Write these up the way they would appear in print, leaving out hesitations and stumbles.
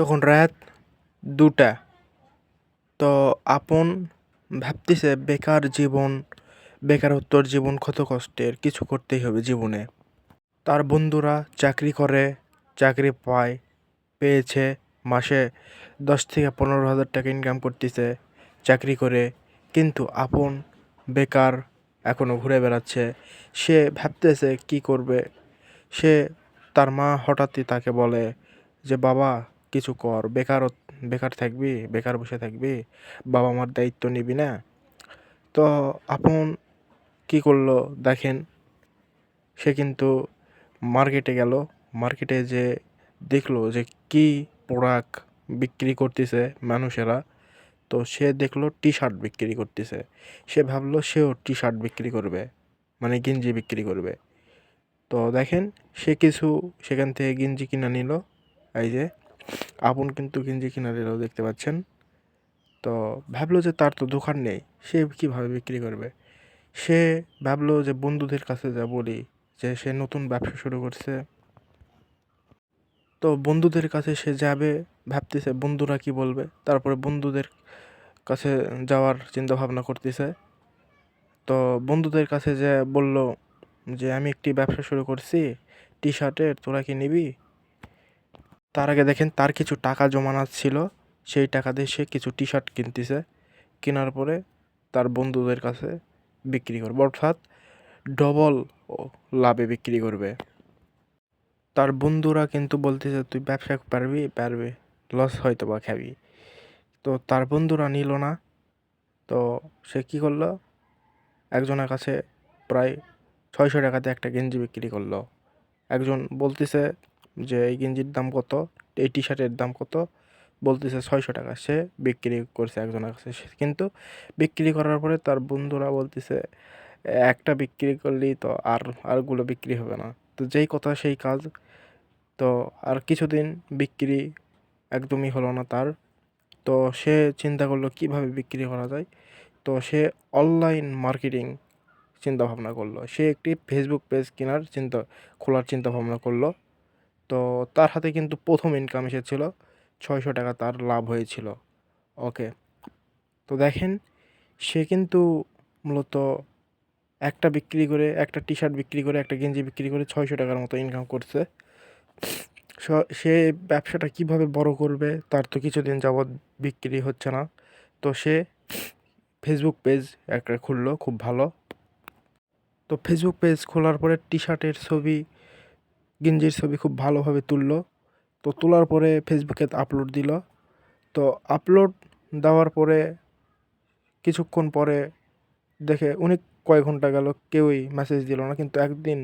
তখন রাত 2টা। তো আপন ভাবতেছে বেকারত্বর জীবন কত কষ্টের, কিছু করতেই হবে জীবনে। তার বন্ধুরা চাকরি করে, চাকরি পেয়েছে, মাসে 10 থেকে 15 হাজার টাকা ইনকাম করতেছে চাকরি করে, কিন্তু আপন বেকার এখনও ঘুরে বেড়াচ্ছে। সে ভাবতেছে কি করবে। সে তার মা হঠাৎই তাকে বলে যে বাবা কিছু কর, বেকার থাকবি, বেকার বসে থাকবি, বাবা মার দায়িত্ব নিবি না। তো আপন কি করলো দেখেন, সে কিন্তু মার্কেটে গেল। মার্কেটে যে দেখলো যে কি প্রোডাক্ট বিক্রি করতেছে মানুষেরা। তো সে দেখলো টি শার্ট বিক্রি করতেছে। সে ভাবলো সেও টি শার্ট বিক্রি করবে, মানে গেঞ্জি বিক্রি করবে। তো দেখেন, সে কিছু সেখান থেকে গেঞ্জি কিনে নিল। এই যে আপন কিন্তু গেঞ্জি কিনে নিল, দেখতে পাচ্ছেন। তো ভাবলো যে তার তো দোকান নেই, সে কীভাবে বিক্রি করবে। সে ভাবলো যে বন্ধুদের কাছে যা বলি যে সে নতুন ব্যবসা শুরু করছে। তো বন্ধুদের কাছে সে যাবে, ভাবতেছে বন্ধুরা কি বলবে। তারপরে বন্ধুদের কাছে যাওয়ার চিন্তা ভাবনা করতেছে। তো বন্ধুদের কাছে যে বলল যে আমি একটি ব্যবসা শুরু করছি টি শার্টের, তোরা কি নিবি। তার আগে দেখেন তার কিছু টাকা জমানো ছিল, সেই টাকা দিয়ে সে কিছু টি শার্ট কিনতেছে। কেনার পরে তার বন্ধুদের কাছে বিক্রি করবে, অর্থাৎ ডবল লাভে বিক্রি করবে। তার বন্ধুরা কিন্তু বলতেছে তুই ব্যবসা পারবে, লস হয়তো বা খাবি। তো তার বন্ধুরা নিল না। তো সে কী করলো, একজনের কাছে প্রায় 600 টাকাতে একটা গেঞ্জি বিক্রি করলো। একজন বলতেছে যে এই গেঞ্জির দাম কত, এই টি শার্টের দাম কত, বলতেছে 600 টাকা। সে বিক্রি করছে একজনের কাছে। সে কিন্তু বিক্রি করার পরে তার বন্ধুরা বলতেছে একটা বিক্রি করলেই তো আরগুলো বিক্রি হবে না। তো যেই কথা সেই কাজ। তো আর কিছুদিন বিক্রি একদমই হলো না তার। তো সে চিন্তা করলো কিভাবে বিক্রি করা যায়। তো সে অনলাইন মার্কেটিং চিন্তা ভাবনা করলো। সে একটি ফেসবুক পেজ খোলার চিন্তা ভাবনা করলো। তো তার হাতে কিন্তু প্রথম ইনকাম এসেছিল 600 টাকা, তার লাভ হয়েছিল। ওকে। তো দেখেন, সে কিন্তু মূলত একটা টি শার্ট বিক্রি করে, একটা গেঞ্জি বিক্রি করে 600 টাকার মতো ইনকাম করছে। সে ব্যবসাটা কিভাবে বড় করবে, তার তো কিছুদিন যাবৎ বিক্রি হচ্ছে না। তো সে ফেসবুক পেজ একটা খুললো, খুব ভালো। তো ফেসবুক পেজ খোলার পরে টি শার্টের ছবি, গেঞ্জির ছবি খুব ভালোভাবে তুললো। তো তোলার পরে ফেসবুকে আপলোড দিল। তো আপলোড দেওয়ার পরে কিছুক্ষণ পরে দেখে অনেক কয়েক ঘন্টা গেল, কেউই মেসেজ দিল না। কিন্তু একদিন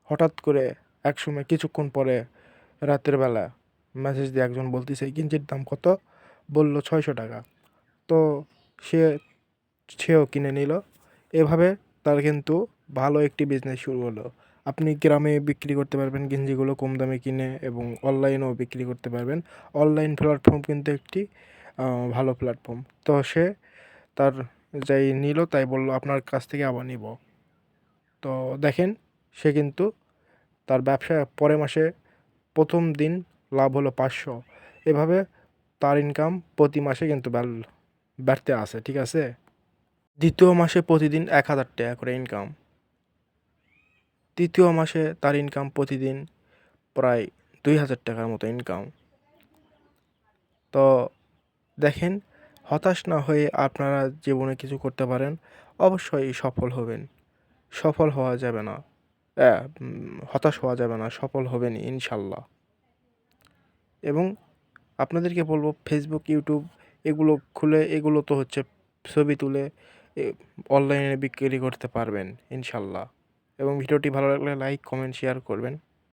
হঠাৎ করে একসময় কিছুক্ষণ পরে রাতের বেলা মেসেজ দিয়ে একজন বলতেছে এই গেঞ্জির দাম কত, বলল 600 টাকা। তো সে সেও কিনে নিল। এভাবে তার কিন্তু ভালো একটি বিজনেস শুরু হলো। আপনি গ্রামে বিক্রি করতে পারবেন গেঞ্জিগুলো কম দামে কিনে, এবং অনলাইনেও বিক্রি করতে পারবেন। অনলাইন প্ল্যাটফর্ম কিন্তু একটি ভালো প্ল্যাটফর্ম। তো সে তার যাই নিল তাই বলল আপনার কাছ থেকে আবার নিব। তো দেখেন, সে কিন্তু তার ব্যবসা পরের মাসে প্রথম দিন লাভ হলো 500। এভাবে তার ইনকাম প্রতি মাসে কিন্তু বাড়তে আসে, ঠিক আছে। দ্বিতীয় মাসে প্রতিদিন 1000 টাকা করে ইনকাম। তৃতীয় মাসে তার ইনকাম প্রতিদিন প্রায় 2000 টাকার মতো ইনকাম। তো দেখেন, হতাশ না হয়ে আপনারা জীবনে কিছু করতে পারেন, অবশ্যই সফল হবেন। সফল হওয়া যাবে না, হতাশ হওয়া যাবে না, সফল হবেনই ইনশাল্লাহ। এবং আপনাদেরকে বলবো ফেসবুক, ইউটিউব এগুলো খুলে, এগুলো তো হচ্ছে ছবি তুলে অনলাইনে বিক্রি করতে পারবেন ইনশাল্লাহ। এবং ভিডিওটি ভালো লাগলে লাইক, কমেন্ট, শেয়ার করবেন।